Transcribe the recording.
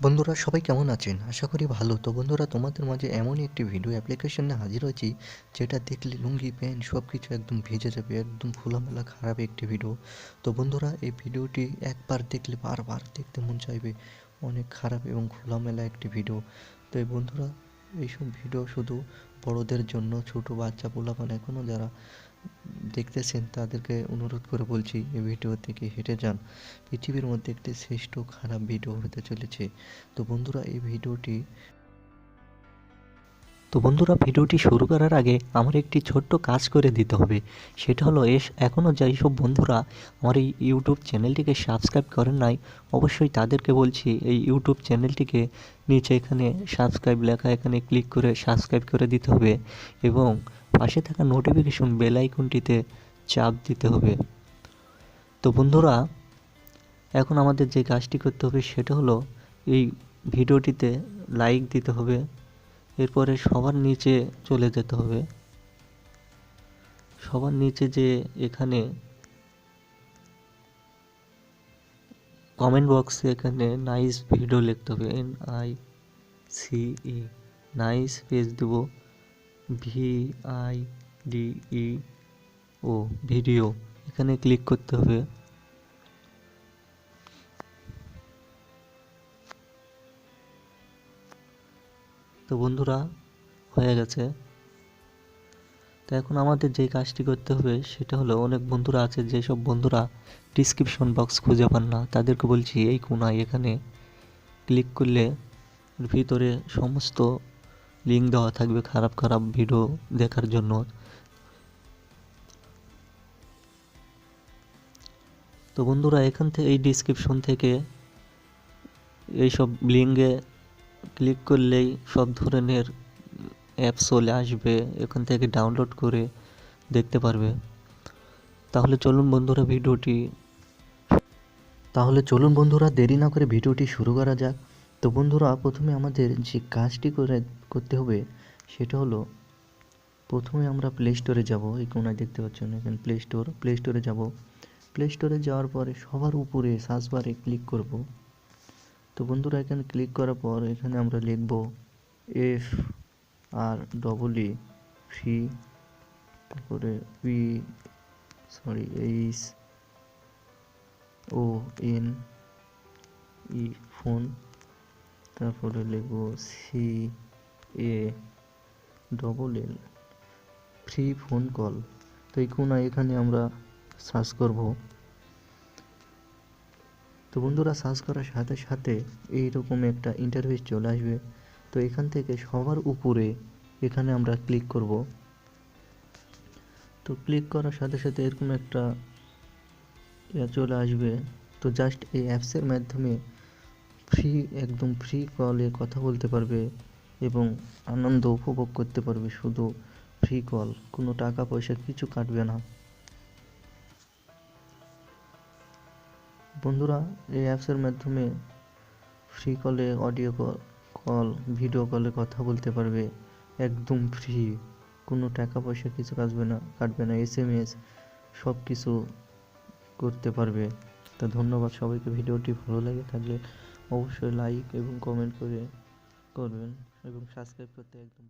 বন্ধুরা সবাই কেমন আছেন? আশা করি ভালো। তো বন্ধুরা তোমাদের মাঝে এমনই একটি ভিডিও অ্যাপ্লিকেশন নিয়ে হাজির হয়েছি, যেটা দেখলে লুঙ্গি, প্যান্ট সব কিছু একদম ভিজে যাবে। একদম খোলামেলা খারাপ একটি ভিডিও। তো বন্ধুরা এই ভিডিওটি একবার দেখলে বারবার দেখতে মন চাইবে। অনেক খারাপ এবং খোলামেলা একটি ভিডিও। তো এই বন্ধুরা এইসব ভিডিও শুধু বড়দের জন্য, ছোট বাচ্চা পোলাপান এখনও যারা দেখতেছেন তাদেরকে অনুরোধ করে বলছি এই ভিডিও থেকে হেঁটে যান। পৃথিবীর মধ্যে একটি শ্রেষ্ঠ খারাপ ভিডিও হতে চলেছে। তো বন্ধুরা ভিডিওটি শুরু করার আগে আমার একটি ছোট্ট কাজ করে দিতে হবে। সেটা হলো এখনও যেসব বন্ধুরা আমার এই ইউটিউব চ্যানেলটিকে সাবস্ক্রাইব করেন নাই, অবশ্যই তাদেরকে বলছি এই ইউটিউব চ্যানেলটিকে নিচে এখানে সাবস্ক্রাইব লেখা, এখানে ক্লিক করে সাবস্ক্রাইব করে দিতে হবে এবং পাশে থাকা নোটিফিকেশন বেল আইকনটিতে চাপ দিতে হবে। তো বন্ধুরা এখন আমাদের যে কাজটি করতে হবে সেটা হলো এই ভিডিওটিতে লাইক দিতে হবে। এরপরে সবার নিচে চলে যেতে হবে। সবার নিচে যে এখানে কমেন্ট বক্সে এখানে নাইস ভিডিও লিখতে হবে, NICE, নাইস পেজ দেব, VIDEO, ভিডিও, এখানে ক্লিক করতে হবে। তো বন্ধুরা হয়ে গেছে। তো এখন আমাদের যে কাজটি করতে হবে সেটা হলো, অনেক বন্ধুরা আছে যেসব বন্ধুরা ডিসক্রিপশন বক্স খুঁজে পান না, তাদেরকে বলছি এই কোনায় এখানে ক্লিক করলে ভিতরে সমস্ত লিঙ্ক দেওয়া থাকবে খারাপ খারাপ ভিডিও দেখার জন্য। তো বন্ধুরা এখান থেকে এই ডিসক্রিপশন থেকে এইসব লিঙ্কে ক্লিক করলেই সব ধরনের অ্যাপ চলে আসবে, এখান থেকে ডাউনলোড করে দেখতে পারবে। তাহলে চলুন বন্ধুরা দেরি না করে ভিডিওটি শুরু করা যাক। তো বন্ধুরা প্রথমে আমাদের যে কাজটি করতে হবে সেটা হলো, প্রথমে আমরা প্লে স্টোরে যাব। এই কোনায় দেখতে পাচ্ছেন এখানে প্লে স্টোরে যাব। প্লে স্টোরে যাওয়ার পরে সবার উপরে সার্চ বারে ক্লিক করব। তো বন্ধুরা এখানে ক্লিক করার পর এখানে আমরা লিখব FREE, ফ্রি, তারপরে HONE, ফোন, তারপরে লিখব CALL, ফ্রি ফোন কল। তো এই কোনায় এখানে আমরা সার্চ করব। তো বন্ধুরা সার্চ করার সাথে সাথে এইরকম একটা ইন্টারফেস চলে আসবে। তো এখান থেকে সবার উপরে এখানে আমরা ক্লিক করব। তো ক্লিক করার সাথে সাথে এরকম একটা চলে আসবে। তো জাস্ট এই অ্যাপসের মাধ্যমে একদম ফ্রি কলে কথা বলতে পারবে এবং আনন্দ উপভোগ করতে পারবে। শুধু ফ্রি কল, কোনো টাকা পয়সা কিছু কাটবে না। বন্ধুরা এই অ্যাপসের মাধ্যমে ফ্রি কলে অডিও কল, ভিডিও কলে কথা বলতে পারবে একদম ফ্রি, কোনো টাকা পয়সা কিছু কাটবে না, SMS সব কিছু করতে পারবে। তো ধন্যবাদ সবাইকে। ভিডিওটি ভালো লাগে থাকলে অবশ্যই লাইক এবং কমেন্ট করবেন এবং সাবস্ক্রাইব করতে একদম